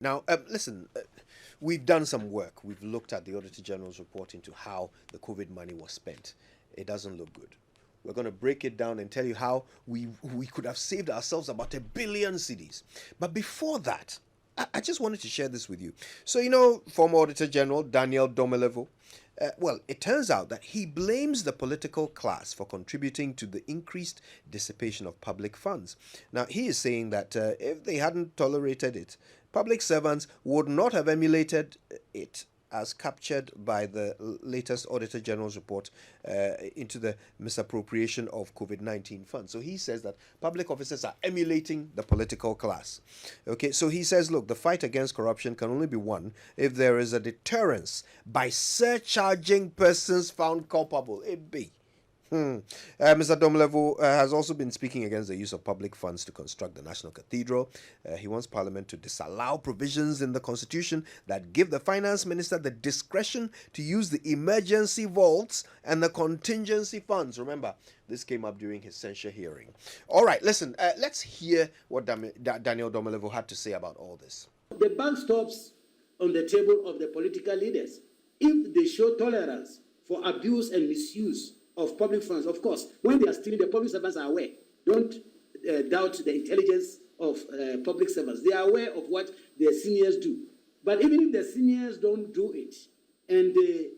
Now, listen, we've done some work. We've looked at the Auditor General's report into how the COVID money was spent. It doesn't look good. We're going to break it down and tell you how we could have saved ourselves about 1 billion cedis. But before that, I just wanted to share this with you. So, former Auditor General Daniel Domelevo, well, it turns out that he blames the political class for contributing to the increased dissipation of public funds. Now, he is saying that if they hadn't tolerated it, public servants would not have emulated it, as captured by the latest Auditor General's report into the misappropriation of COVID-19 funds. So he says that public officers are emulating the political class. Okay, so he says, look, the fight against corruption can only be won if there is a deterrence by surcharging persons found culpable. It be. Mr. Domelevo has also been speaking against the use of public funds to construct the National Cathedral. He wants Parliament to disallow provisions in the Constitution that give the Finance Minister the discretion to use the emergency vaults and the contingency funds. Remember, this came up during his censure hearing. All right, listen, let's hear what Daniel Domelevo had to say about all this. The buck stops on the table of the political leaders. If they show tolerance for abuse and misuse of public funds, of course, when they are stealing, the public servants are aware. Don't doubt the intelligence of public servants. They are aware of what their seniors do. But even if the seniors don't do it, and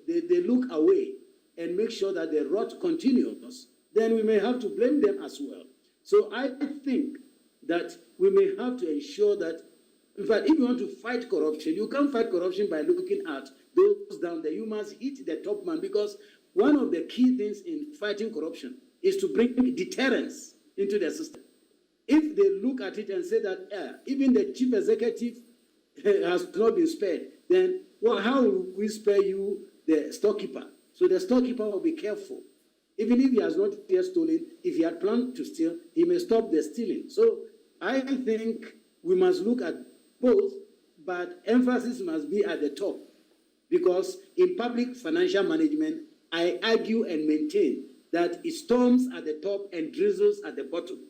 they look away and make sure that the rot continues, then we may have to blame them as well. So I think that we may have to ensure that, in fact, if you want to fight corruption, you can't fight corruption by looking at those down there. You must hit the top man, because one of the key things in fighting corruption is to bring deterrence into the system. If they look at it and say that even the chief executive has not been spared, then how will we spare you, the storekeeper? So the storekeeper will be careful. Even if he has not yet stolen, if he had planned to steal, he may stop the stealing. So I think we must look at both, but emphasis must be at the top. Because in public financial management, I argue and maintain that it storms at the top and drizzles at the bottom.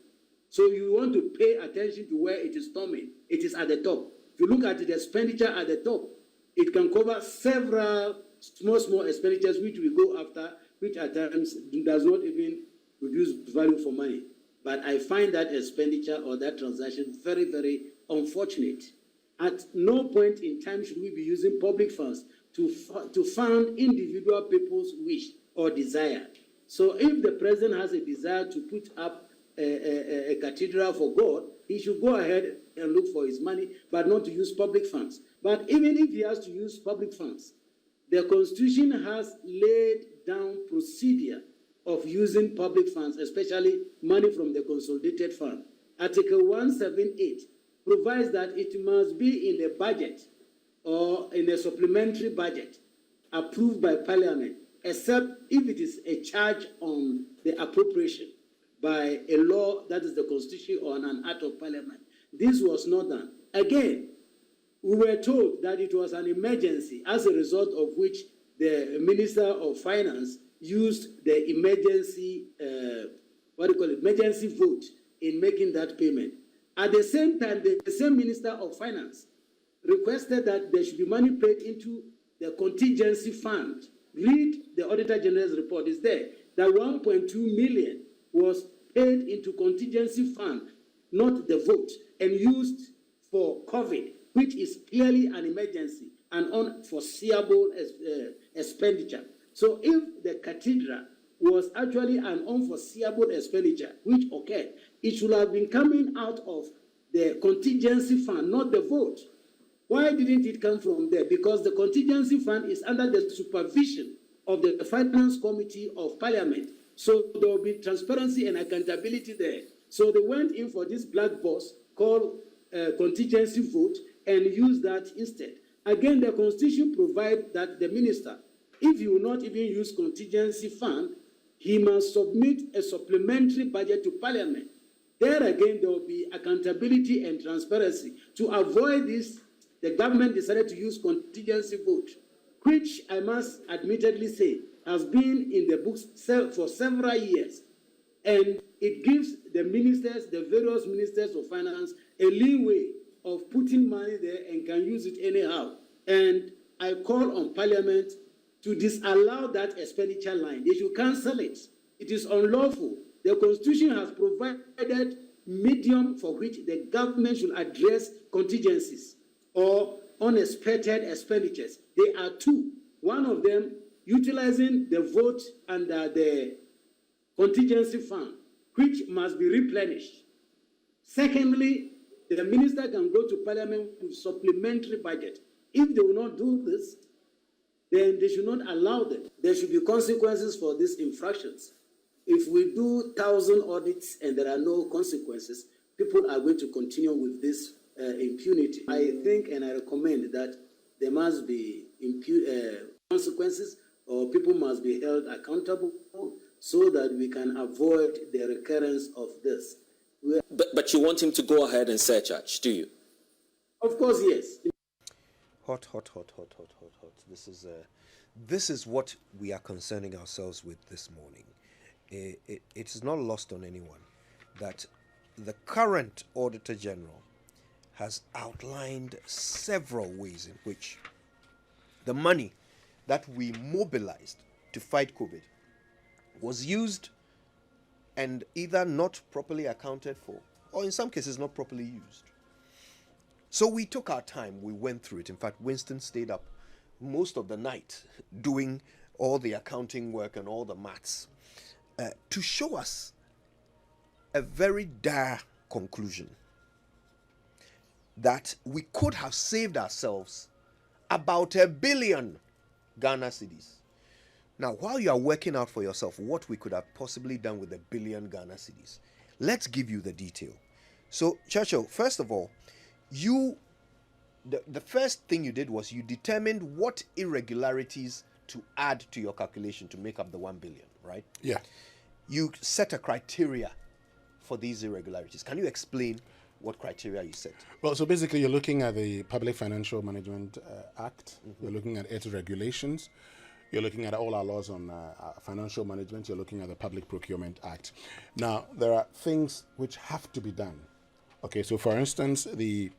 So you want to pay attention to where it is storming. It is at the top. If you look at the expenditure at the top, it can cover several small expenditures which we go after, which at times does not even produce value for money. But I find that expenditure or that transaction very, very unfortunate. At no point in time should we be using public funds to fund individual people's wish or desire. So if the president has a desire to put up a cathedral for God, he should go ahead and look for his money, but not to use public funds. But even if he has to use public funds, the Constitution has laid down procedure of using public funds, especially money from the Consolidated Fund. Article 178 provides that it must be in the budget or in a supplementary budget approved by Parliament, except if it is a charge on the appropriation by a law, that is the Constitution, or an act of Parliament. This was not done. Again, we were told that it was an emergency, as a result of which the Minister of Finance used the emergency, emergency vote in making that payment. At the same time, the same Minister of Finance requested that there should be money paid into the contingency fund. Read the Auditor General's report. It's there that 1.2 million was paid into contingency fund, not the vote, and used for COVID, which is clearly an emergency and unforeseeable expenditure. So if the cathedral was actually an unforeseeable expenditure which occurred, it should have been coming out of the contingency fund, not the vote. Why didn't it come from there? Because the contingency fund is under the supervision of the Finance Committee of Parliament. So there will be transparency and accountability there. So they went in for this black box called contingency vote and used that instead. Again, the Constitution provides that the minister, if he will not even use contingency fund, he must submit a supplementary budget to Parliament. There again, there will be accountability and transparency. To avoid this, the government decided to use contingency vote, which I must admittedly say has been in the books for several years. And it gives the ministers, the various ministers of finance, a leeway of putting money there and can use it anyhow. And I call on Parliament to disallow that expenditure line. They should cancel it. It is unlawful. The Constitution has provided medium for which the government should address contingencies or unexpected expenditures. There are two. One of them, utilizing the vote under the contingency fund, which must be replenished. Secondly, the minister can go to Parliament with supplementary budget. If they will not do this, then they should not allow them. There should be consequences for these infractions. If we do 1,000 audits and there are no consequences, people are going to continue with this impunity. I think and I recommend that there must be consequences, or people must be held accountable so that we can avoid the recurrence of this. But you want him to go ahead and surcharge, do you? Of course, yes. Hot. This is what we are concerning ourselves with this morning. It is not lost on anyone that the current Auditor General has outlined several ways in which the money that we mobilized to fight COVID was used and either not properly accounted for, or in some cases not properly used. So we took our time, we went through it. In fact, Winston stayed up most of the night doing all the accounting work and all the maths to show us a very dire conclusion that we could have saved ourselves about 1 billion Ghana cedis. Now, while you are working out for yourself what we could have possibly done with 1 billion Ghana cedis, let's give you the detail. So, Churchill, first of all, the first thing you did was you determined what irregularities to add to your calculation to make up the 1 billion, right? Yeah. You set a criteria for these irregularities. Can you explain what criteria you set? Well, so basically you're looking at the Public Financial Management Act, you're looking at its regulations, you're looking at all our laws on financial management, you're looking at the Public Procurement Act. Now, there are things which have to be done. Okay, so for instance, the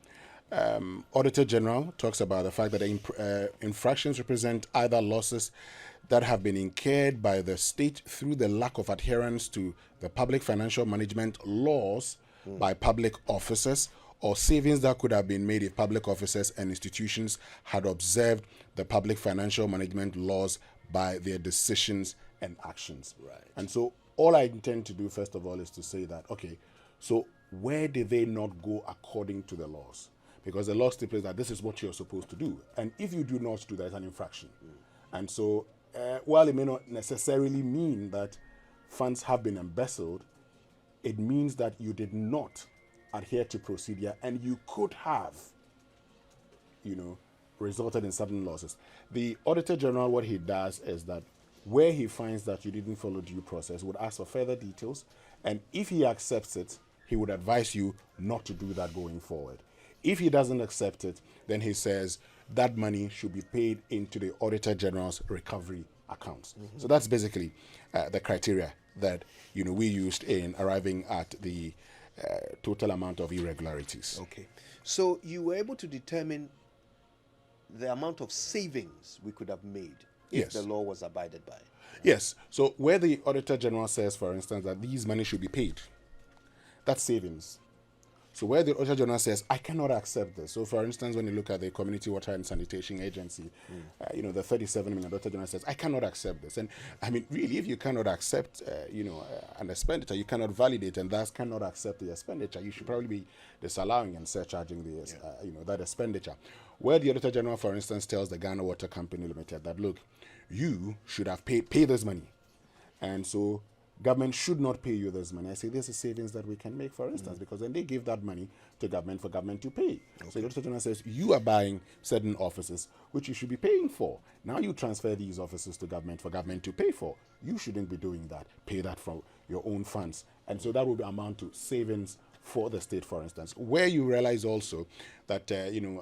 Auditor General talks about the fact that infractions represent either losses that have been incurred by the state through the lack of adherence to the public financial management laws by public officers, or savings that could have been made if public officers and institutions had observed the public financial management laws by their decisions and actions. Right. And so all I intend to do, first of all, is to say that, okay, so where did they not go according to the laws? Because the law stipulates that this is what you're supposed to do. And if you do not do that, it's an infraction. And so while it may not necessarily mean that funds have been embezzled, it means that you did not adhere to procedure and you could have, resulted in certain losses. The Auditor General, what he does is that where he finds that you didn't follow due process, would ask for further details. And if he accepts it, he would advise you not to do that going forward. If he doesn't accept it, then he says that money should be paid into the Auditor General's recovery accounts. So that's basically the criteria that we used in arriving at the total amount of irregularities. Okay. So you were able to determine the amount of savings we could have made if the law was abided by. Yes. So where the Auditor General says, for instance, that these money should be paid, that's savings. So where the Auditor General says, I cannot accept this. So for instance, when you look at the Community Water and Sanitation Agency, the 37 million, Auditor General says, I cannot accept this. And I mean, really, if you cannot accept, an expenditure, you cannot validate and thus cannot accept the expenditure, you should probably be disallowing and surcharging the, that expenditure. Where the Auditor General, for instance, tells the Ghana Water Company Limited that, look, you should have pay this money. And so government should not pay you this money. I say this is savings that we can make, for instance, because then they give that money to government for government to pay. Okay. So the Auditor General says you are buying certain offices which you should be paying for. Now you transfer these offices to government for government to pay for. You shouldn't be doing that. Pay that from your own funds. And so that will amount to savings for the state, for instance. Where you realize also that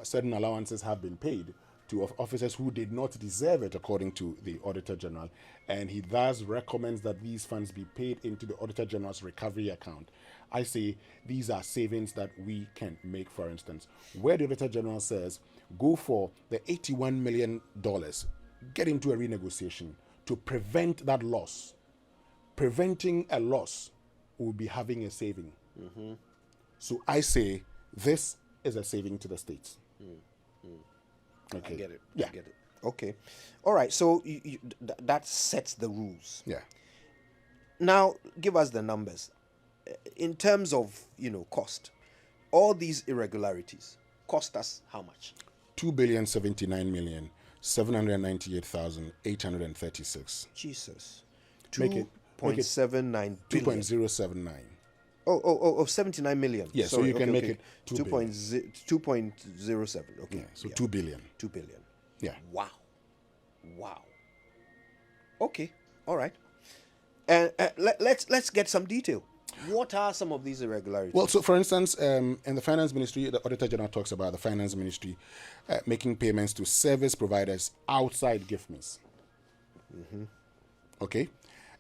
certain allowances have been paid to officers who did not deserve it, according to the Auditor General. And he thus recommends that these funds be paid into the Auditor General's recovery account. I say these are savings that we can make, for instance, where the Auditor General says, go for the $81 million, get into a renegotiation to prevent that loss. Preventing a loss will be having a saving. So I say this is a saving to the states. Okay. I get it. Yeah. I get it. Okay. All right. So that sets the rules. Yeah. Now, give us the numbers. In terms of, cost, all these irregularities cost us how much? $2,079,798,836. Jesus. Make it 2.79 billion. 2.079. Oh, 79 million. Yeah, so you can make it 2 billion. 2.07. Okay. Yeah, so 2 billion. 2 billion. Yeah. Wow. Okay. All right. And let's get some detail. What are some of these irregularities? Well, so for instance, in the Finance Ministry, the Auditor General talks about the Finance Ministry making payments to service providers outside GIFMIS. Okay?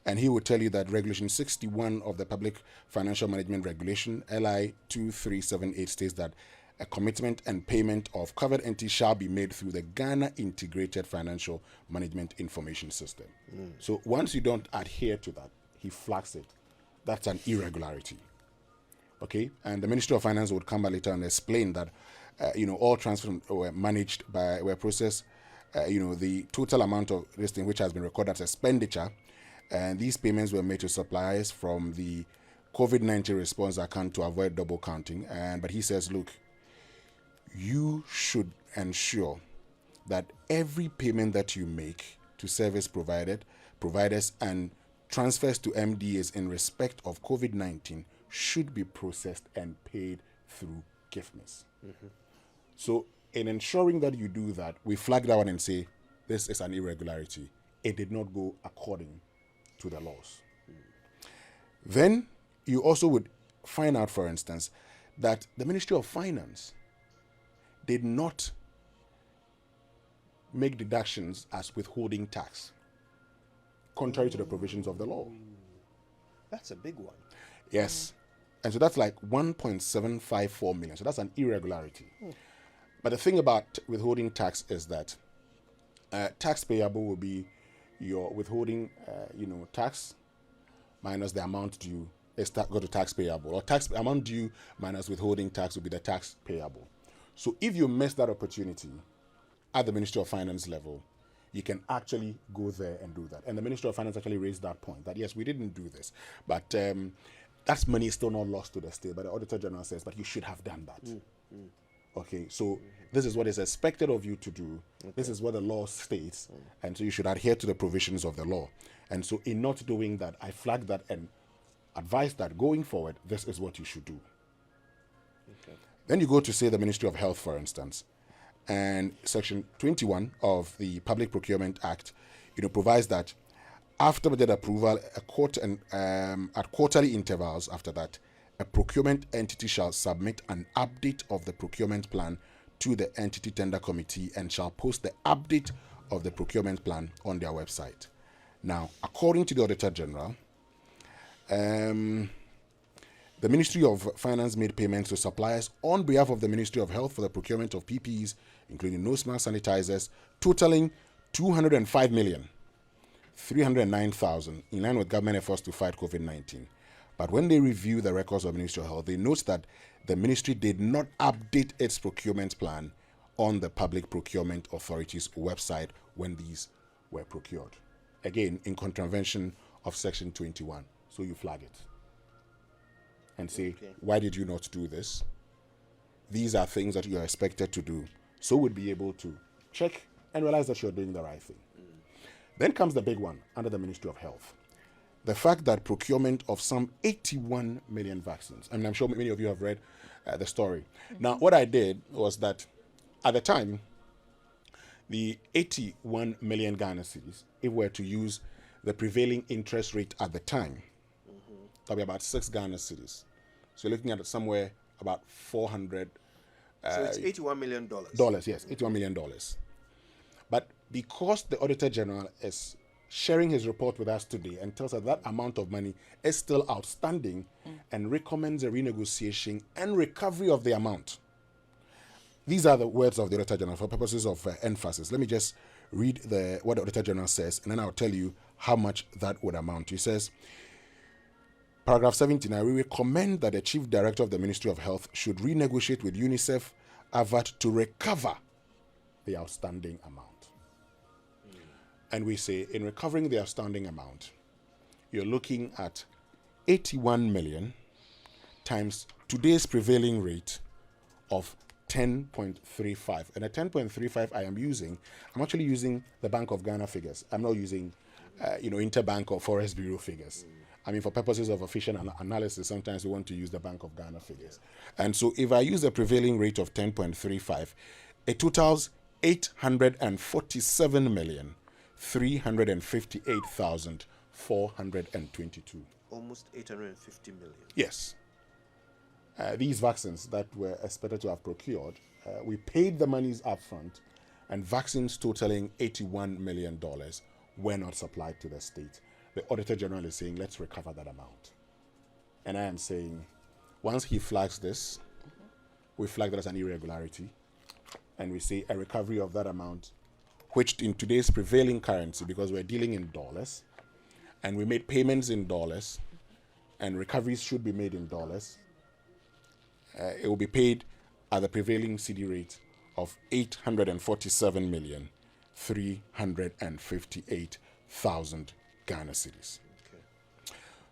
And he would tell you that Regulation 61 of the Public Financial Management Regulation, LI 2378, states that a commitment and payment of covered entities shall be made through the Ghana Integrated Financial Management Information System. So once you don't adhere to that, he flags it. That's an irregularity. Okay? And the Ministry of Finance would come back later and explain that, all transfers were processed, the total amount of this thing which has been recorded as expenditure, and these payments were made to suppliers from the COVID-19 response account to avoid double counting. But he says, look, you should ensure that every payment that you make to service providers and transfers to MDAs in respect of COVID-19 should be processed and paid through GIFMIS. So in ensuring that you do that, we flag that one and say, this is an irregularity. It did not go according to the laws. Then you also would find out, for instance, that the Ministry of Finance did not make deductions as withholding tax, contrary to the provisions of the law. That's a big one. Yes. And so that's like 1.754 million. So that's an irregularity. But the thing about withholding tax is that tax payable will be your withholding, tax minus the amount due is go to tax payable, or tax amount due minus withholding tax will be the tax payable. So if you miss that opportunity at the Ministry of Finance level, you can actually go there and do that. And the Ministry of Finance actually raised that point that yes, we didn't do this, but that money is still not lost to the state. But the Auditor General says, but you should have done that. Okay, so this is what is expected of you to do. Okay. This is what the law states, and so you should adhere to the provisions of the law. And so in not doing that, I flag that and advise that going forward, this is what you should do. Okay. Then you go to, say, the Ministry of Health, for instance, and Section 21 of the Public Procurement Act, provides that after budget approval, at quarterly intervals after that, a procurement entity shall submit an update of the procurement plan to the entity tender committee and shall post the update of the procurement plan on their website. Now, according to the Auditor General, the Ministry of Finance made payments to suppliers on behalf of the Ministry of Health for the procurement of PPEs, including nose masks, sanitizers, totaling $205,309,000 in line with government efforts to fight COVID-19. But when they review the records of the Ministry of Health, they note that the ministry did not update its procurement plan on the Public Procurement Authority's website when these were procured. Again, in contravention of Section 21. So you flag it and say, why did you not do this? These are things that you are expected to do. So we'd be able to check and realize that you're doing the right thing. Then comes the big one under the Ministry of Health. The fact that procurement of some 81 million vaccines. I mean, I'm sure many of you have read the story. Now, what I did was that at the time, the 81 million Ghana cedis, if we were to use the prevailing interest rate at the time, that'll be about 6 Ghana cedis. So you're looking at somewhere about 400. So it's $81 million. Dollars, yes, $81 million. But because the Auditor General is sharing his report with us today and tells us that amount of money is still outstanding and recommends a renegotiation and recovery of the amount. These are the words of the Auditor General for purposes of emphasis. Let me just read what the Auditor General says, and then I'll tell you how much that would amount to. He says, paragraph 79, we recommend that the Chief Director of the Ministry of Health should renegotiate with UNICEF AVAT to recover the outstanding amount. And we say, in recovering the outstanding amount, you're looking at 81 million times today's prevailing rate of 10.35. And at 10.35 I'm actually using the Bank of Ghana figures. I'm not using interbank or Forest Bureau figures. I mean, for purposes of official analysis, sometimes we want to use the Bank of Ghana figures. And so if I use the prevailing rate of 10.35, it totals 847,358,422. Almost 850 million. Yes. These vaccines that were expected to have procured, we paid the monies up front, and vaccines totaling $81 million were not supplied to the state. The Auditor General is saying, let's recover that amount. And I am saying, once he flags this, we flag that as an irregularity, and we say a recovery of that amount, which in today's prevailing currency, because we're dealing in dollars, and we made payments in dollars, and recoveries should be made in dollars, it will be paid at the prevailing CD rate of 847,358,000 Ghana cedis. Okay.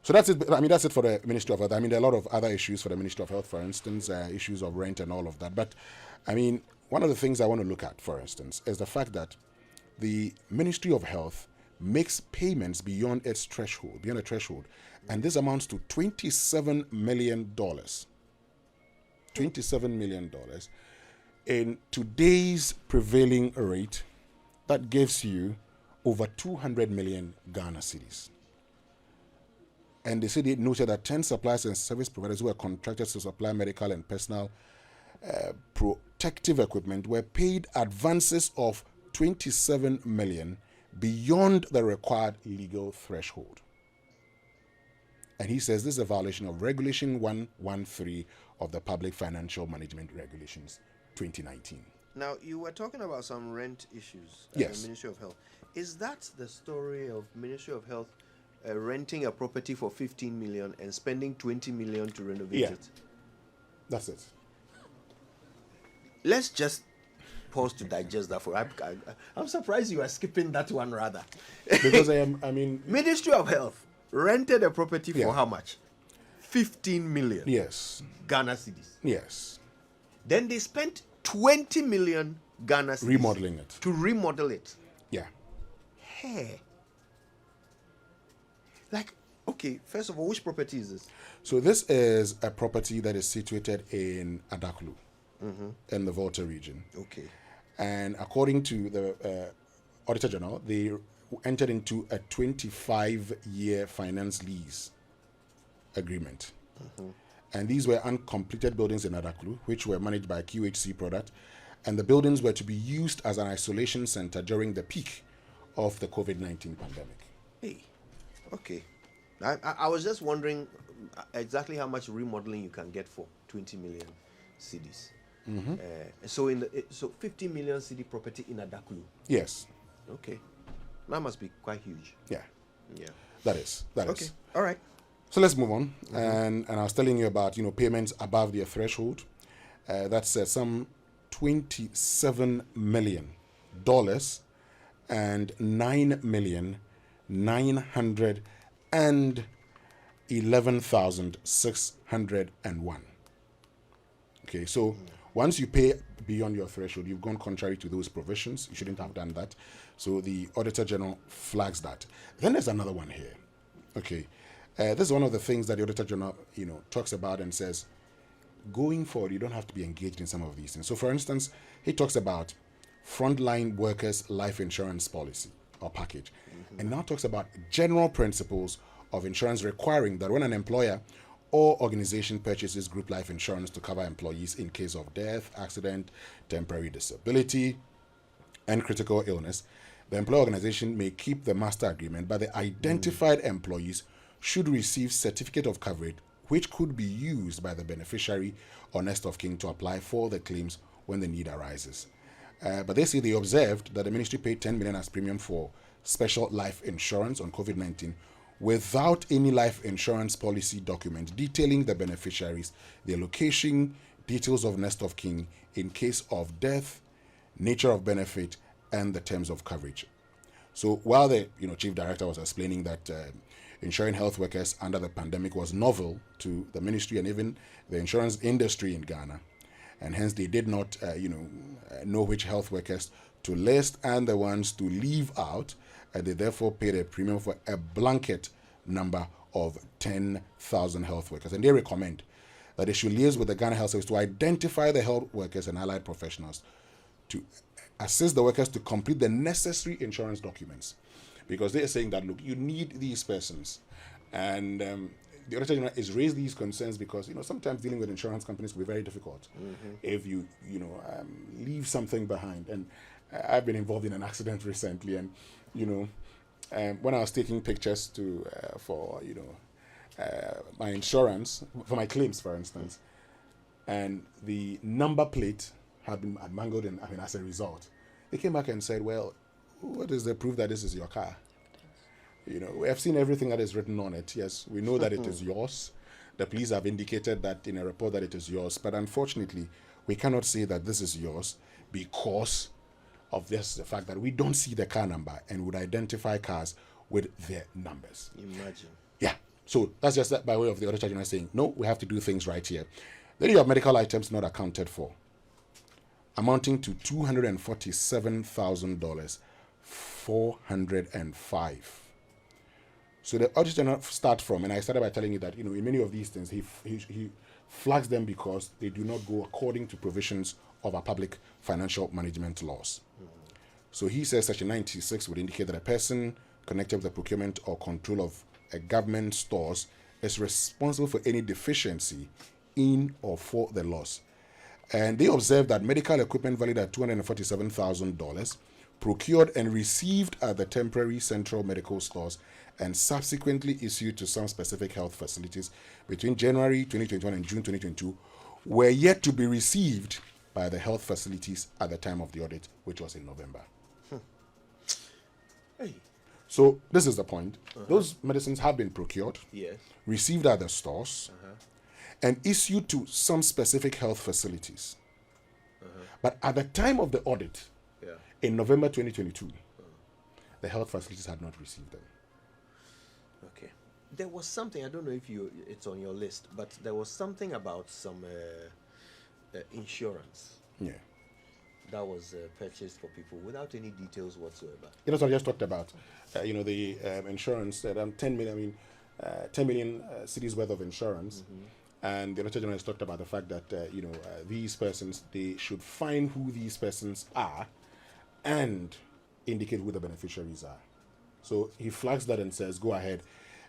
So that's it. I mean, that's it for the Ministry of Health. I mean, there are a lot of other issues for the Ministry of Health, for instance, issues of rent and all of that. But, I mean, one of the things I want to look at, for instance, is the fact that the Ministry of Health makes payments beyond its threshold, beyond a threshold, and this amounts to $27 million. $27 million. In today's prevailing rate, that gives you over 200 million Ghana cedis. And the city noted that 10 suppliers and service providers who were contracted to supply medical and personal protective equipment were paid advances of 27 million beyond the required legal threshold. And he says this is a violation of Regulation 113 of the Public Financial Management Regulations 2019. Now, you were talking about some rent issues at Yes. the Ministry of Health. Is that the story of Ministry of Health renting a property for 15 million and spending 20 million to renovate Yeah. it? That's it. Let's just pause to digest that for. I'm surprised you are skipping that one rather. Because Ministry of Health rented a property Yeah. for how much? 15 million yes. Ghana cedis. Yes. Then they spent 20 million Ghana cedis Remodeling it. to remodel it. Yeah. Hey. Like, okay, first of all, which property is this? So this is a property that is situated in Adaklu, in the Volta region. Okay. And according to the Auditor General, they entered into a 25-year finance lease agreement. And these were uncompleted buildings in Adaklu, which were managed by a QHC product. And the buildings were to be used as an isolation center during the peak of the COVID-19 pandemic. Hey. Okay. I was just wondering exactly how much remodeling you can get for 20 million cedis. So 50 million cedi property in Adaklu. Yes. Okay. That must be quite huge. Yeah. Yeah. That is. Okay. All right. So let's move on. And I was telling you about, payments above their threshold. That's some $27 million and 9,911,601. Okay, so once you pay beyond your threshold, you've gone contrary to those provisions. You shouldn't have done that. So the Auditor General flags that. Then there's another one here. Okay, this is one of the things that the Auditor General, talks about and says, going forward, you don't have to be engaged in some of these things. So, for instance, he talks about frontline workers' life insurance policy or package, and now talks about general principles of insurance requiring that when an employer or organization purchases group life insurance to cover employees in case of death, accident, temporary disability, and critical illness, the employer organization may keep the master agreement, but the identified employees should receive certificate of coverage, which could be used by the beneficiary or next of kin to apply for the claims when the need arises. But they say they observed that the ministry paid 10 million as premium for special life insurance on COVID-19 without any life insurance policy document detailing the beneficiaries, their location, details of next of kin in case of death, nature of benefit, and the terms of coverage. So while the chief director was explaining that insuring health workers under the pandemic was novel to the ministry and even the insurance industry in Ghana, and hence they did not know which health workers to list and the ones to leave out, and they therefore paid a premium for a blanket number of 10,000 health workers. And they recommend that they should liaise with the Ghana Health Service to identify the health workers and allied professionals to assist the workers to complete the necessary insurance documents, because they are saying that, look, you need these persons. And the Auditor General has raised these concerns because sometimes dealing with insurance companies will be very difficult if you leave something behind. And I've been involved in an accident recently, and when I was taking pictures for my insurance, for my claims, for instance, and the number plate had been mangled, and as a result, they came back and said, well, what is the proof that this is your car? We have seen everything that is written on it. Yes, we know that it is yours. The police have indicated that in a report that it is yours, but unfortunately, we cannot say that this is yours because of the fact that we don't see the car number and would identify cars with their numbers. Imagine. Yeah. So that's just that by way of the Auditor General saying, no, we have to do things right here. Then you have medical items not accounted for, amounting to $247,000, 405. So the Auditor General start from, and I started by telling you that in many of these things he flags them because they do not go according to provisions of our public financial management laws. So he says Section 96 would indicate that a person connected with the procurement or control of a government stores is responsible for any deficiency in or for the loss. And they observed that medical equipment valued at $247,000 procured and received at the temporary central medical stores and subsequently issued to some specific health facilities between January 2021 and June 2022 were yet to be received by the health facilities at the time of the audit, which was in November. Hey. So this is the point. Those medicines have been procured, Yes. received at the stores, and issued to some specific health facilities. But at the time of the audit, in November 2022, the health facilities had not received them. Okay. There was something, I don't know if it's on your list, but there was something about some insurance Yeah. that was purchased for people without any details whatsoever. That's what I just talked about. The insurance, 10 million cities worth of insurance. And the Auditor General has talked about the fact that, these persons, they should find who these persons are and indicate who the beneficiaries are. So he flags that and says, go ahead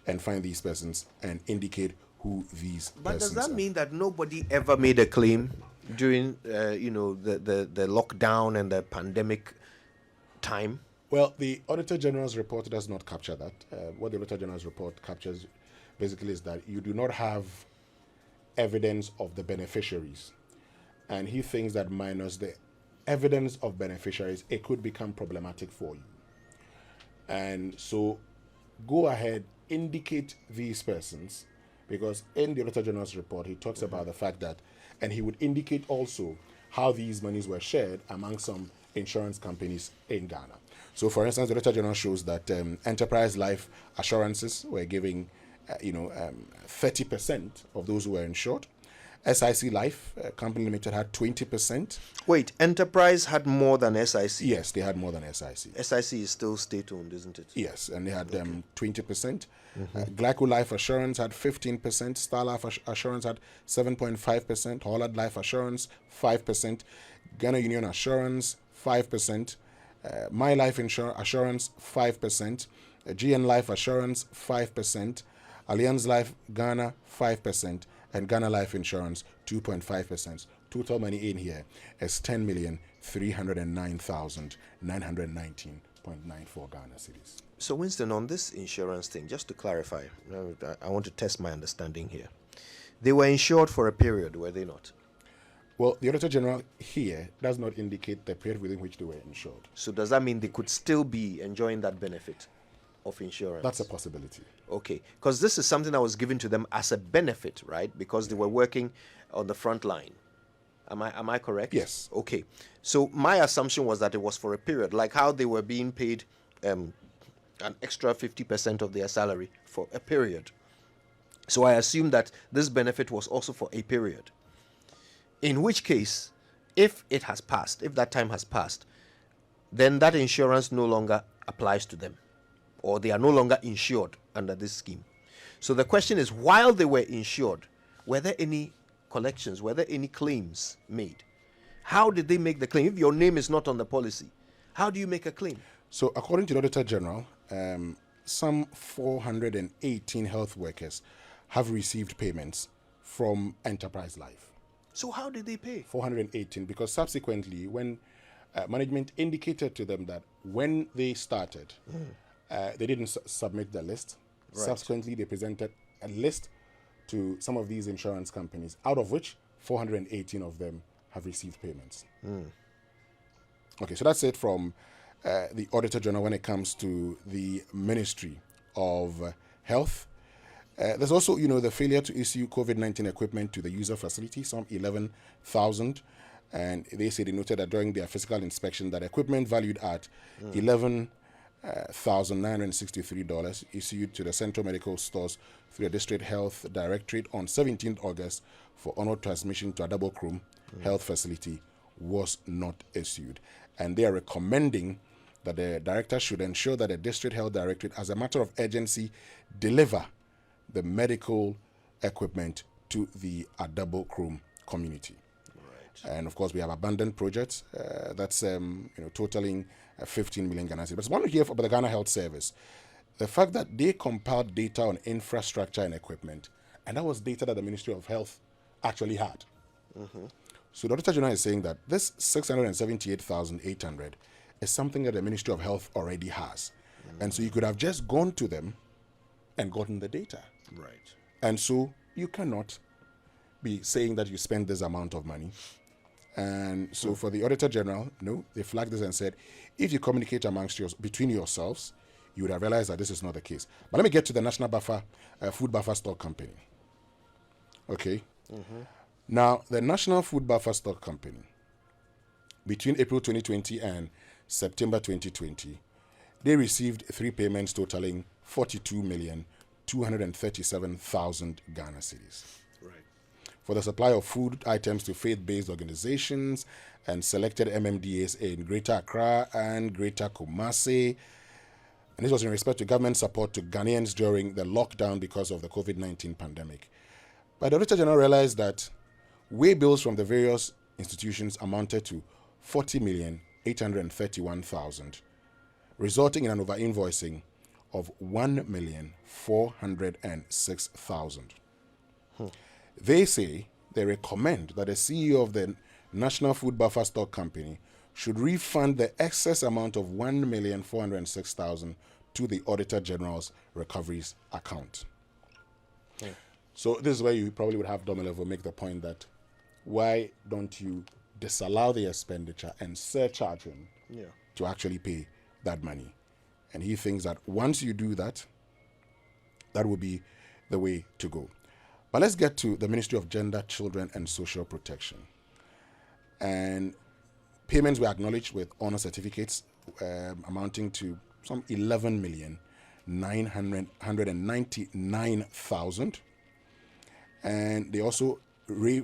and find these persons and indicate who these But persons does that are. mean that nobody ever made a claim during, the lockdown and the pandemic time? Well, the Auditor General's report does not capture that. What the Auditor General's report captures basically is that you do not have evidence of the beneficiaries. And he thinks that minus the evidence of beneficiaries, it could become problematic for you. And so go ahead, indicate these persons, because in the Auditor General's report, he talks about the fact that, and he would indicate also how these monies were shared among some insurance companies in Ghana. So, for instance, the Auditor General shows that enterprise life assurances were giving 30% of those who were insured. SIC Life Company Limited had 20%. Wait, Enterprise had more than SIC? Yes, they had more than SIC. SIC is still state-owned, isn't it? Yes, and they had 20%. Glyco Life Assurance had 15%. Star Life Assurance had 7.5%. Holland Life Assurance, 5%. Ghana Union Assurance, 5%. My Life Assurance, 5%. GN Life Assurance, 5%. Allianz Life Ghana, 5%. And Ghana Life Insurance, 2.5%. Total money in here is 10,200,000 309,919.94 Ghana cedis. So, Winston, on this insurance thing, just to clarify, I want to test my understanding here. They were insured for a period, were they not? Well, the Auditor General here does not indicate the period within which they were insured. So does that mean they could still be enjoying that benefit of insurance? That's a possibility. Okay, because this is something that was given to them as a benefit, right? Because they were working on the front line. Am I correct? Yes. Okay. So my assumption was that it was for a period, like how they were being paid an extra 50% of their salary for a period. So I assumed that this benefit was also for a period. In which case, if it has passed, if that time has passed, then that insurance no longer applies to them, or they are no longer insured under this scheme. So the question is, while they were insured, were there any collections, were there any claims made? How did they make the claim? If your name is not on the policy, how do you make a claim? So according to the Auditor General, some 418 health workers have received payments from Enterprise Life. So how did they pay? 418, because subsequently, when management indicated to them that when they started, they didn't submit the list. Right. Subsequently, they presented a list to some of these insurance companies, out of which 418 of them have received payments. Okay, so that's it from the Auditor General when it comes to the Ministry of Health. There's also, the failure to issue COVID-19 equipment to the user facility, some 11,000. And they say they noted that during their physical inspection, that equipment valued at $11,963 issued to the Central Medical Stores through the District Health Directorate on 17th August for onward transmission to a double-room health facility was not issued. And they are recommending that the director should ensure that the District Health Directorate, as a matter of urgency, deliver the medical equipment to the Adabo-Krom community. Right. And of course, we have abandoned projects that's totaling 15 million Ghana cedis. But I want to hear about the Ghana Health Service. The fact that they compiled data on infrastructure and equipment, and that was data that the Ministry of Health actually had. So the Auditor General is saying that this 678,800 is something that the Ministry of Health already has. And so you could have just gone to them and gotten the data. Right. And so you cannot be saying that you spend this amount of money. And so for the Auditor General, no, they flagged this and said, if you communicate between yourselves, you would have realized that this is not the case. But let me get to the National Food Buffer Stock Company. Okay. Now, the National Food Buffer Stock Company, between April 2020 and September 2020, they received 3 payments totaling 42,237,000 Ghana cedis. Right. For the supply of food items to faith-based organizations and selected MMDAs in Greater Accra and Greater Kumasi. And this was in respect to government support to Ghanaians during the lockdown because of the COVID-19 pandemic. But the Auditor General realized that way bills from the various institutions amounted to 40,831,000, resulting in an over-invoicing of 1,406,000. They say they recommend that the CEO of the National Food Buffer Stock Company should refund the excess amount of 1,406,000 to the Auditor General's recoveries account. So this is where you probably would have Domilevo make the point that why don't you disallow the expenditure and surcharge him to actually pay that money? And he thinks that once you do that, that will be the way to go. But let's get to the Ministry of Gender, Children and Social Protection. And payments were acknowledged with honor certificates amounting to some 11,999,000. And they also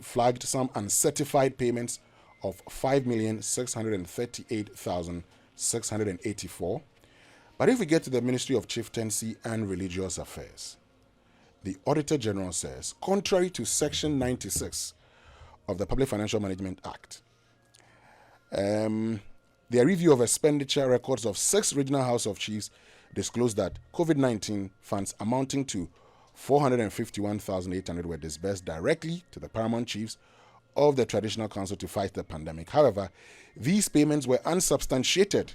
flagged some uncertified payments of 5,638,684. But if we get to the Ministry of Chieftaincy and Religious Affairs, the Auditor General says, contrary to Section 96 of the Public Financial Management Act, their review of expenditure records of 6 regional House of Chiefs disclosed that COVID-19 funds amounting to 451,800 were disbursed directly to the paramount chiefs of the Traditional Council to fight the pandemic. However, these payments were unsubstantiated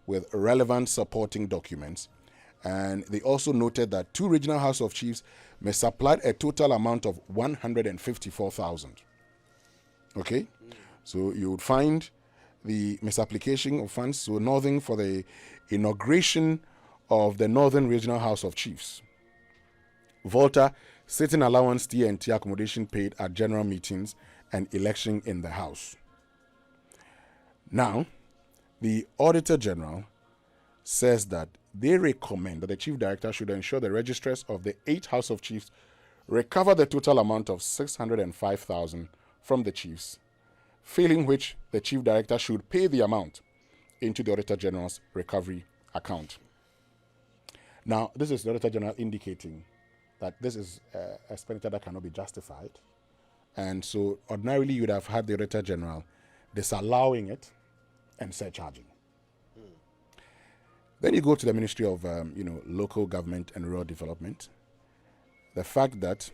with relevant supporting documents. And they also noted that 2 regional House of Chiefs misapplied a total amount of 154,000. Okay? So you would find the misapplication of funds. So Northern for the inauguration of the Northern Regional House of Chiefs. Volta, sitting allowance, T&T accommodation paid at general meetings and election in the House. Now, the Auditor General says that they recommend that the Chief Director should ensure the registrars of the 8 House of Chiefs recover the total amount of 605,000 from the Chiefs, failing which the Chief Director should pay the amount into the Auditor General's recovery account. Now, this is the Auditor General indicating that this is expenditure that cannot be justified. And so ordinarily you would have had the Auditor General disallowing it and surcharging. Then you go to the Ministry of Local Government and Rural Development. The fact that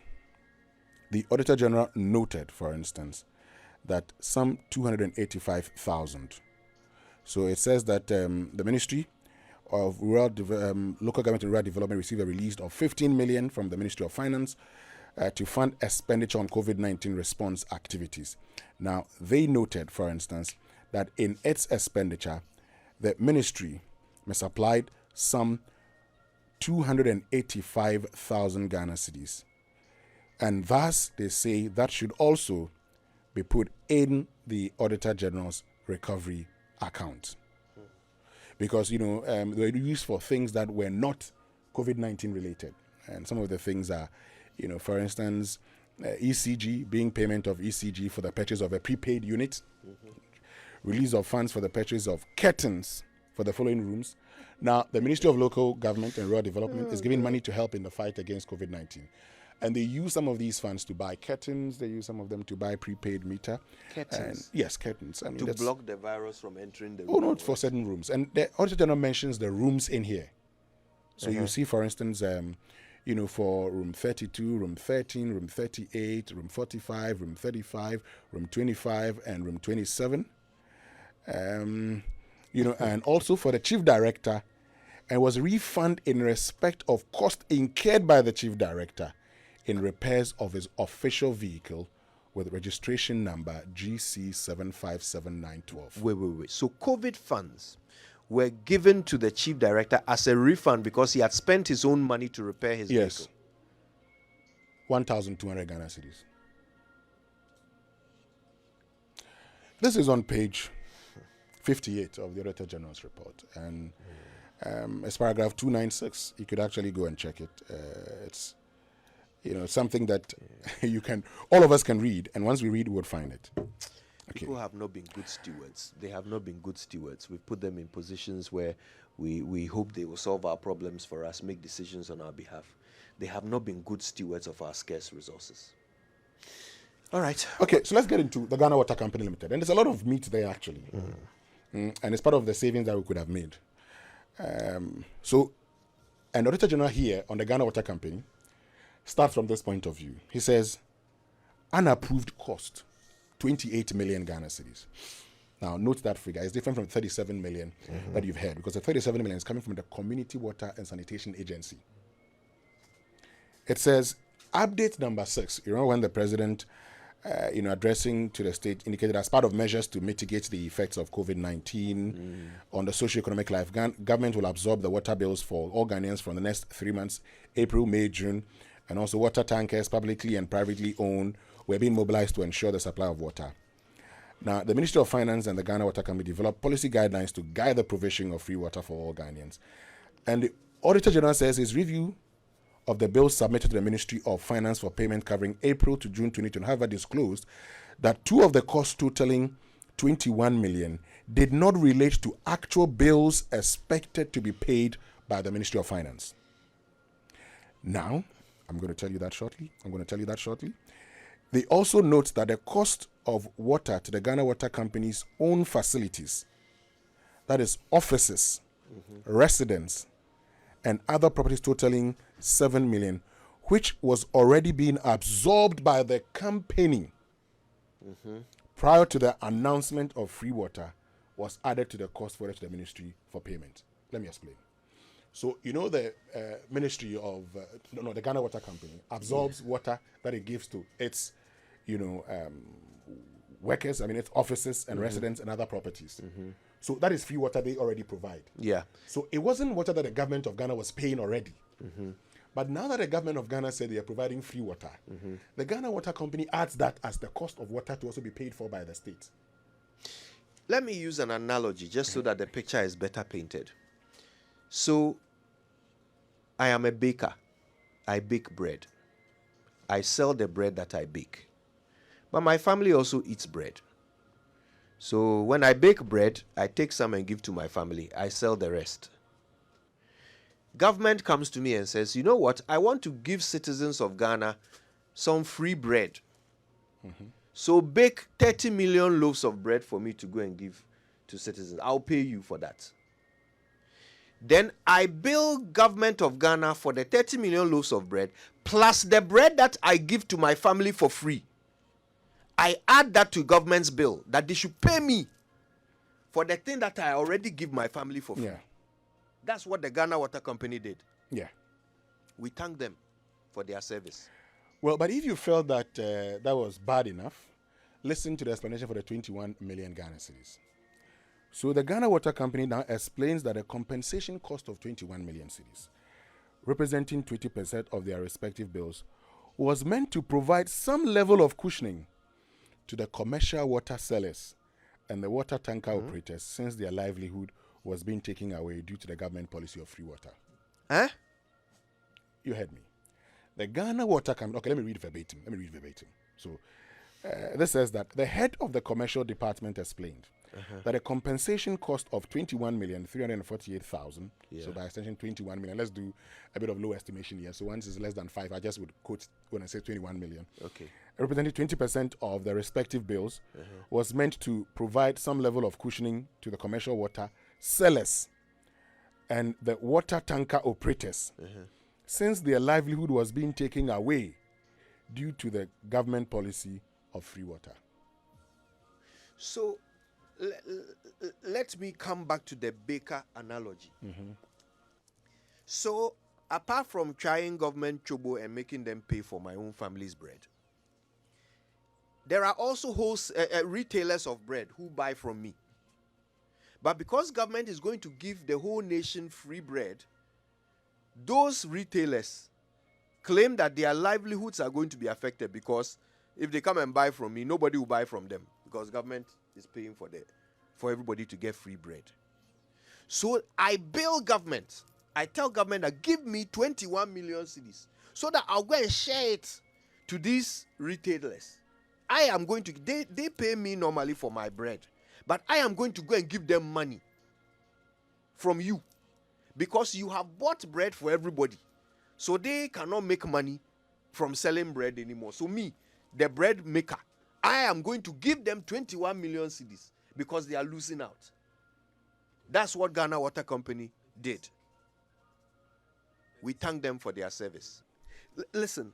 the Auditor General noted, for instance, that some 285,000. So it says that the Ministry of Local Government and Rural Development received a release of 15 million from the Ministry of Finance to fund expenditure on COVID-19 response activities. Now, they noted, for instance, that in its expenditure, the ministry misapplied some 285,000 Ghana cedis. And thus, they say that should also be put in the Auditor General's recovery account. Because, they were used for things that were not COVID-19 related. And some of the things are, for instance, ECG, being payment of ECG for the purchase of a prepaid unit, release of funds for the purchase of curtains for the following rooms. Now, the Ministry of Local Government and Rural Development is giving money to help in the fight against COVID-19. And they use some of these funds to buy curtains. They use some of them to buy prepaid meter. Curtains? Yes, curtains. I mean, to block the virus from entering the room? Oh, not for certain rooms. And the Auditor General mentions the rooms in here. So you see, for instance, for room 32, room 13, room 38, room 45, room 35, room 25, and room 27. And also for the Chief Director, and was refunded in respect of cost incurred by the Chief Director in repairs of his official vehicle with registration number GC757912. Wait. So COVID funds were given to the Chief Director as a refund because he had spent his own money to repair his vehicle? 1,200 Ghana cedis. This is on page 58 of the Auditor General's report. And it's paragraph 296. You could actually go and check it. It's something that all of us can read, and once we read, we would find it. Okay. People have not been good stewards. They have not been good stewards. We put them in positions where we hope they will solve our problems for us, make decisions on our behalf. They have not been good stewards of our scarce resources. All right. Okay, so let's get into the Ghana Water Company Limited. And there's a lot of meat there, actually. And it's part of the savings that we could have made. And Auditor General here on the Ghana Water Company starts from this point of view. He says, unapproved cost, 28 million Ghana cedis. Now, note that figure. It's different from 37 million that you've heard, because the 37 million is coming from the Community Water and Sanitation Agency. It says, update number 6. You remember when the President, addressing to the state, indicated as part of measures to mitigate the effects of COVID-19 on the socio-economic life, government will absorb the water bills for all Ghanaians from the next 3 months, April, May, June, and also water tankers, publicly and privately owned, were being mobilized to ensure the supply of water. Now, the Ministry of Finance and the Ghana Water Company developed policy guidelines to guide the provision of free water for all Ghanaians. And the Auditor General says his review of the bills submitted to the Ministry of Finance for payment covering April to June 2020, however, disclosed that 2 of the costs totaling 21 million did not relate to actual bills expected to be paid by the Ministry of Finance. Now, I'm going to tell you that shortly. They also note that the cost of water to the Ghana Water Company's own facilities, that is offices, residents, and other properties totaling 7 million, which was already being absorbed by the company prior to the announcement of free water, was added to the cost forwarded to the ministry for payment. Let me explain. So, you know, the Ministry of, the Ghana Water Company absorbs water that it gives to its, workers, its offices and residents and other properties. So that is free water they already provide. Yeah. So it wasn't water that the government of Ghana was paying already. But now that the government of Ghana said they are providing free water, the Ghana Water Company adds that as the cost of water to also be paid for by the state. Let me use an analogy just so that the picture is better painted. So, I am a baker. I bake bread. I sell the bread that I bake. But my family also eats bread. So, when I bake bread, I take some and give to my family. I sell the rest. Government comes to me and says, you know what? I want to give citizens of Ghana some free bread. So bake 30 million loaves of bread for me to go and give to citizens. I'll pay you for that. Then I bill government of Ghana for the 30 million loaves of bread plus the bread that I give to my family for free. I add that to government's bill that they should pay me for the thing that I already give my family for free. Yeah. That's what the Ghana Water Company did. Yeah. We thank them for their service. Well, but if you felt that that was bad enough, listen to the explanation for the 21 million Ghana cedis. So the Ghana Water Company now explains that a compensation cost of 21 million cedis, representing 20% of their respective bills, was meant to provide some level of cushioning to the commercial water sellers and the water tanker operators since their livelihood was being taken away due to the government policy of free water. Huh? You heard me. The Ghana Water Company, okay, let me read verbatim. So, this says that the head of the commercial department explained that a compensation cost of 21,348,000, so by extension 21 million, let's do a bit of low estimation here. So once it's less than 5, I just would quote when I say 21 million. Okay. Representing 20% of the respective bills, was meant to provide some level of cushioning to the commercial water sellers and the water tanker operators, since their livelihood was being taken away due to the government policy of free water. So, let me come back to the baker analogy. So, apart from trying government chobo and making them pay for my own family's bread, there are also retailers of bread who buy from me. But because government is going to give the whole nation free bread, those retailers claim that their livelihoods are going to be affected because if they come and buy from me, nobody will buy from them because government is paying for everybody to get free bread. So I bill government. I tell government that give me 21 million cedis so that I'll go and share it to these retailers. I am going to, they pay me normally for my bread, but I am going to go and give them money from you because you have bought bread for everybody. So they cannot make money from selling bread anymore. So me, the bread maker, I am going to give them 21 million cedis because they are losing out. That's what Ghana Water Company did. We thank them for their service. Listen,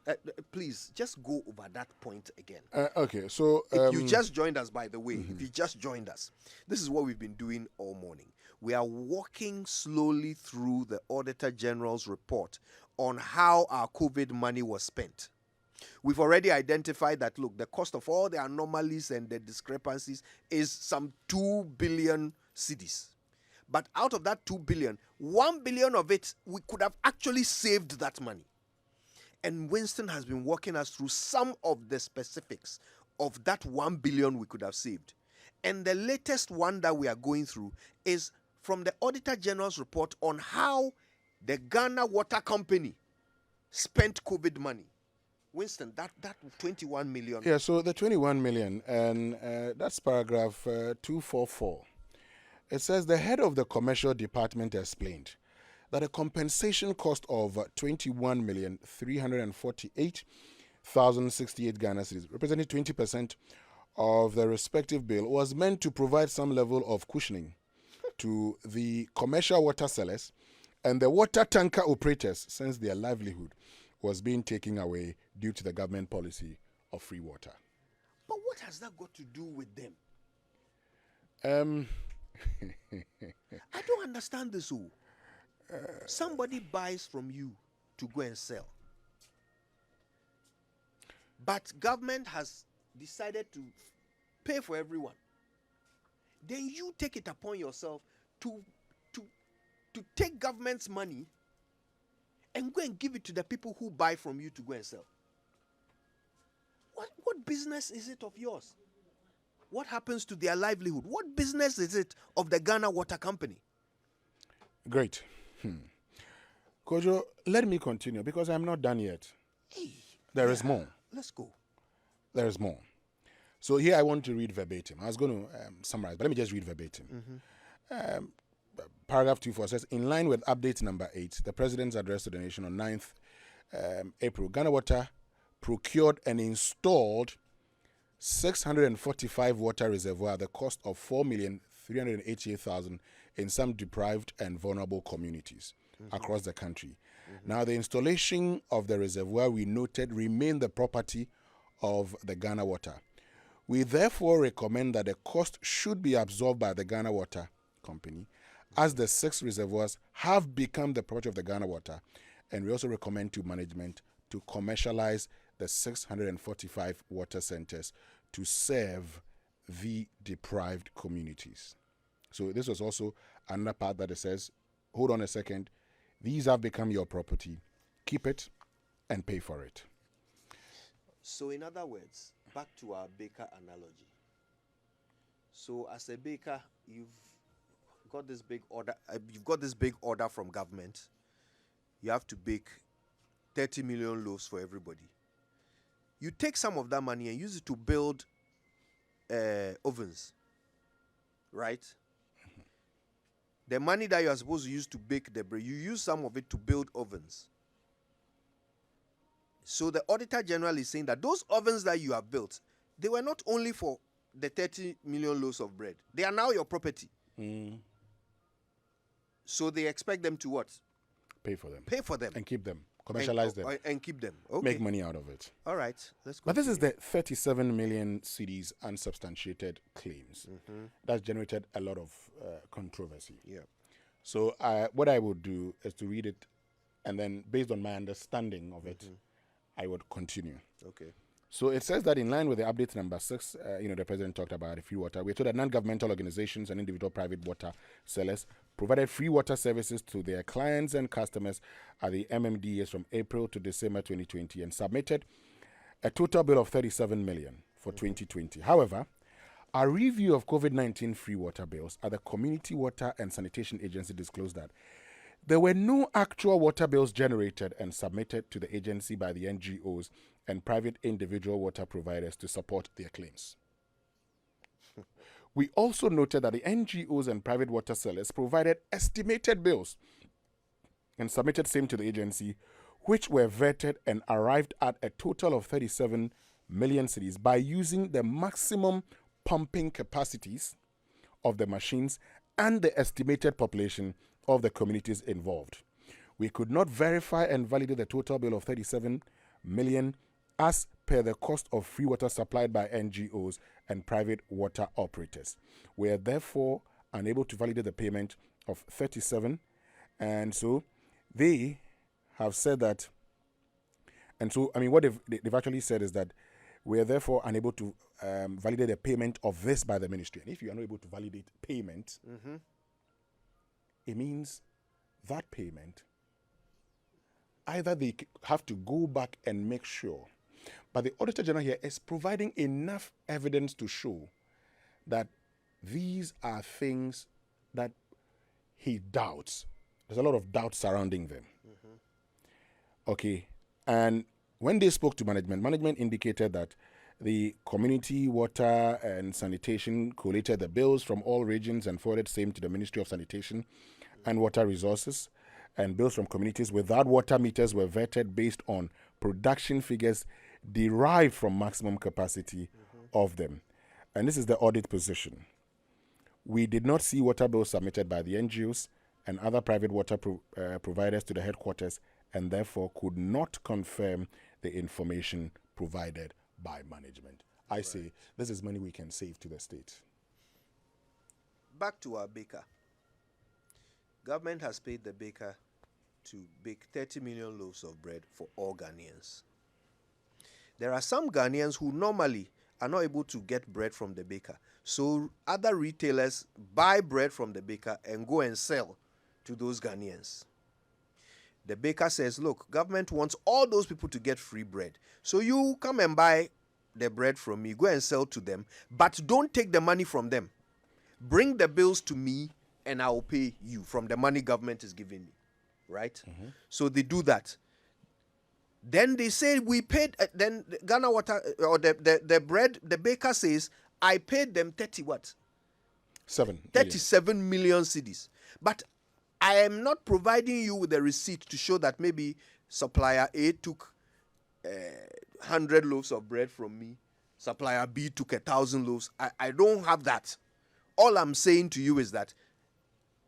please, just go over that point again. Okay, so... if you just joined us, by the way, if you just joined us, this is what we've been doing all morning. We are walking slowly through the Auditor General's report on how our COVID money was spent. We've already identified that, look, the cost of all the anomalies and the discrepancies is some 2 billion cedis. But out of that 2 billion, 1 billion of it, we could have actually saved that money. And Winston has been walking us through some of the specifics of that 1 billion we could have saved. And the latest one that we are going through is from the Auditor General's report on how the Ghana Water Company spent COVID money. Winston, that 21 million. Yeah, so the 21 million, and that's paragraph 244. It says the head of the commercial department explained that a compensation cost of 21,348,068 Ghana cedis, representing 20% of the respective bill, was meant to provide some level of cushioning to the commercial water sellers and the water tanker operators since their livelihood was being taken away due to the government policy of free water. But what has that got to do with them? I don't understand this. Somebody buys from you to go and sell. But government has decided to pay for everyone. Then you take it upon yourself to take government's money and go and give it to the people who buy from you to go and sell. What business is it of yours? What happens to their livelihood? What business is it of the Ghana Water Company? Great. Kojo, let me continue because I'm not done yet. There is more. Let's go. There is more. So here I want to read verbatim. I was going to summarize, but let me just read verbatim. Paragraph 24 says, in line with update number 8, the President's address to the nation on 9th April, Ghana Water procured and installed 645 water reservoirs at the cost of $4,388,000 in some deprived and vulnerable communities across the country. Now, the installation of the reservoir, we noted, remained the property of the Ghana Water. We therefore recommend that the cost should be absorbed by the Ghana Water Company, as the 6 reservoirs have become the property of the Ghana Water, and we also recommend to management to commercialize the 645 water centers to serve the deprived communities. So this was also another part that it says, hold on a second, these have become your property, keep it and pay for it. So in other words, back to our baker analogy. So as a baker, you've got this big order from government. You have to bake 30 million loaves for everybody. You take some of that money and use it to build ovens, right? The money that you are supposed to use to bake the bread, you use some of it to build ovens. So the Auditor General is saying that those ovens that you have built, they were not only for the 30 million loaves of bread. They are now your property. So they expect them to what? Pay for them. Pay for them. And keep them. Commercialize them. And keep them. Okay. Make money out of it. All right. Let's go. But this is the 37 million cedis unsubstantiated claims. That's generated a lot of controversy. Yeah. So what I would do is to read it, and then based on my understanding of it, I would continue. Okay. So it says that in line with the update number 6, the President talked about free water. We're told that non-governmental organizations and individual private water sellers provided free water services to their clients and customers at the MMDAs from April to December 2020 and submitted a total bill of 37 million for 2020. However, a review of COVID-19 free water bills at the Community Water and Sanitation Agency disclosed that there were no actual water bills generated and submitted to the agency by the NGOs and private individual water providers to support their claims. We also noted that the NGOs and private water sellers provided estimated bills and submitted same to the agency, which were vetted and arrived at a total of 37 million cedis by using the maximum pumping capacities of the machines and the estimated population of the communities involved. We could not verify and validate the total bill of 37 million as per the cost of free water supplied by NGOs and private water operators. We are therefore unable to validate the payment of 37, and so they have said that, and so, what they've actually said is that we are therefore unable to validate the payment of this by the ministry. And if you are not able to validate payment, it means that payment, either they have to go back and make sure, but the Auditor General here is providing enough evidence to show that these are things that he doubts. There's a lot of doubt surrounding them. Okay, and when they spoke to management indicated that the Community Water and Sanitation collated the bills from all regions and forwarded same to the Ministry of Sanitation and Water Resources, and bills from communities without water meters were vetted based on production figures derived from maximum capacity of them. And this is the audit position. We did not see water bills submitted by the NGOs and other private water providers to the headquarters, and therefore could not confirm the information provided by management. I say this is money we can save to the state. Back to our baker. Government has paid the baker to bake 30 million loaves of bread for all Ghanaians. There are some Ghanaians who normally are not able to get bread from the baker. So other retailers buy bread from the baker and go and sell to those Ghanaians. The baker says, look, government wants all those people to get free bread. So you come and buy the bread from me, go and sell to them, but don't take the money from them. Bring the bills to me and I will pay you from the money government is giving me. Right? So they do that. Then they say we paid, then Ghana Water, or the bread, the baker says, I paid them 37 million cedis. But I am not providing you with a receipt to show that maybe supplier A took 100 loaves of bread from me, supplier B took 1,000 loaves. I don't have that. All I'm saying to you is that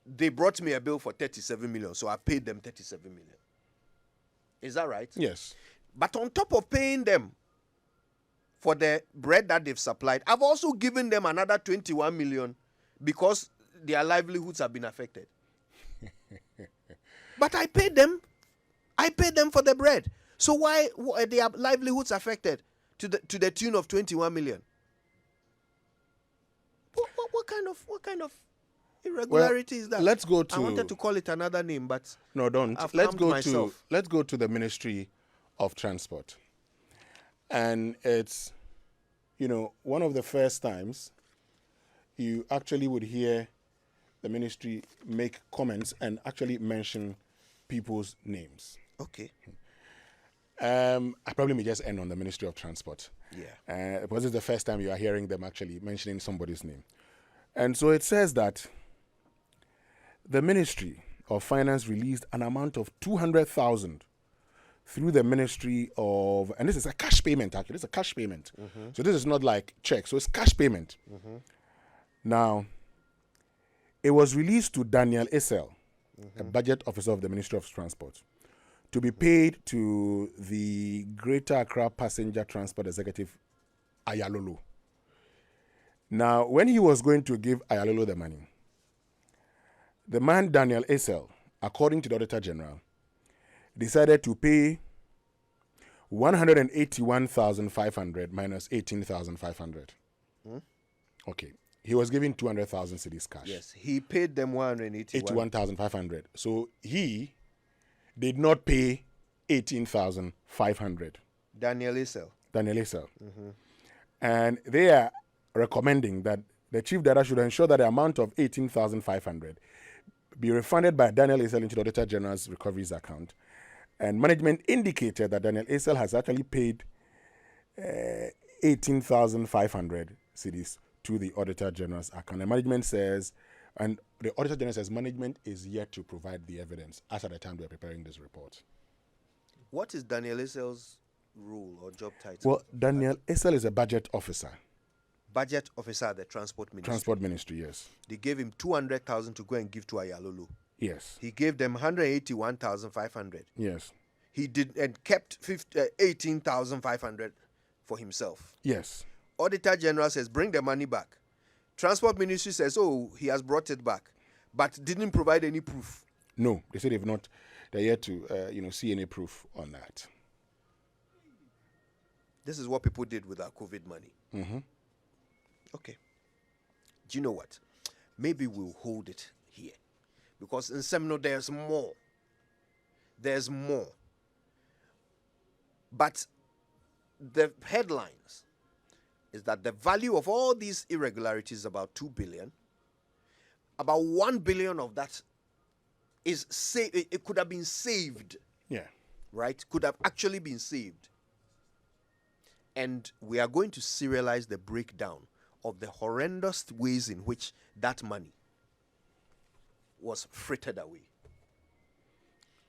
they brought me a bill for 37 million, so I paid them 37 million. Is that right? Yes. But on top of paying them for the bread that they've supplied, I've also given them another 21 million because their livelihoods have been affected. But I paid them. I paid them for the bread. So why are their livelihoods affected to the tune of 21 million? What kind of irregularity is that? Let's go to. I wanted to call it another name, but no, don't. I've Let's calmed go myself. Let's go to the Ministry of Transport, and it's, one of the first times you actually would hear the ministry make comments and actually mention people's names. Okay. I probably may just end on the Ministry of Transport. Yeah. Because it's the first time you are hearing them actually mentioning somebody's name. And so it says that the Ministry of Finance released an amount of 200,000 through the Ministry of, and this is a cash payment actually, this is a cash payment. So this is not like check, so it's cash payment. Now, it was released to Daniel Issel, a budget officer of the Ministry of Transport, to be paid to the Greater Accra Passenger Transport Executive, Ayalolo. Now, when he was going to give Ayalolo the money, the man Daniel Issel, according to the Auditor General, decided to pay 181,500 minus 18,500. Okay. He was giving 200,000 cedis cash. Yes, he paid them 81,500. So he did not pay 18,500. Daniel Issel. And they are recommending that the chief director should ensure that the amount of 18,500 be refunded by Daniel Issel into the Auditor General's recoveries account. And management indicated that Daniel Issel has actually paid 18,500 cedis to the Auditor General's account. And management says, and the Auditor General says management is yet to provide the evidence as at the time we're preparing this report. What is Daniel Issel's role or job title? Well, Daniel Issel is a budget officer. Budget officer at the Transport Ministry. Transport Ministry, yes. They gave him 200,000 to go and give to Ayalolo. Yes. He gave them 181,500. Yes. He did and kept 18,500 for himself. Yes. Auditor General says, bring the money back. Transport Ministry says, oh, he has brought it back, but didn't provide any proof. No, they said they're yet to, see any proof on that. This is what people did with our COVID money. Okay. Do you know what? Maybe we'll hold it here. Because in Semino, there's more. There's more. But the headlines is that the value of all these irregularities is about 2 billion. About 1 billion of that is it could have been saved. Yeah. Right? Could have actually been saved. And we are going to serialize the breakdown of the horrendous ways in which that money was frittered away.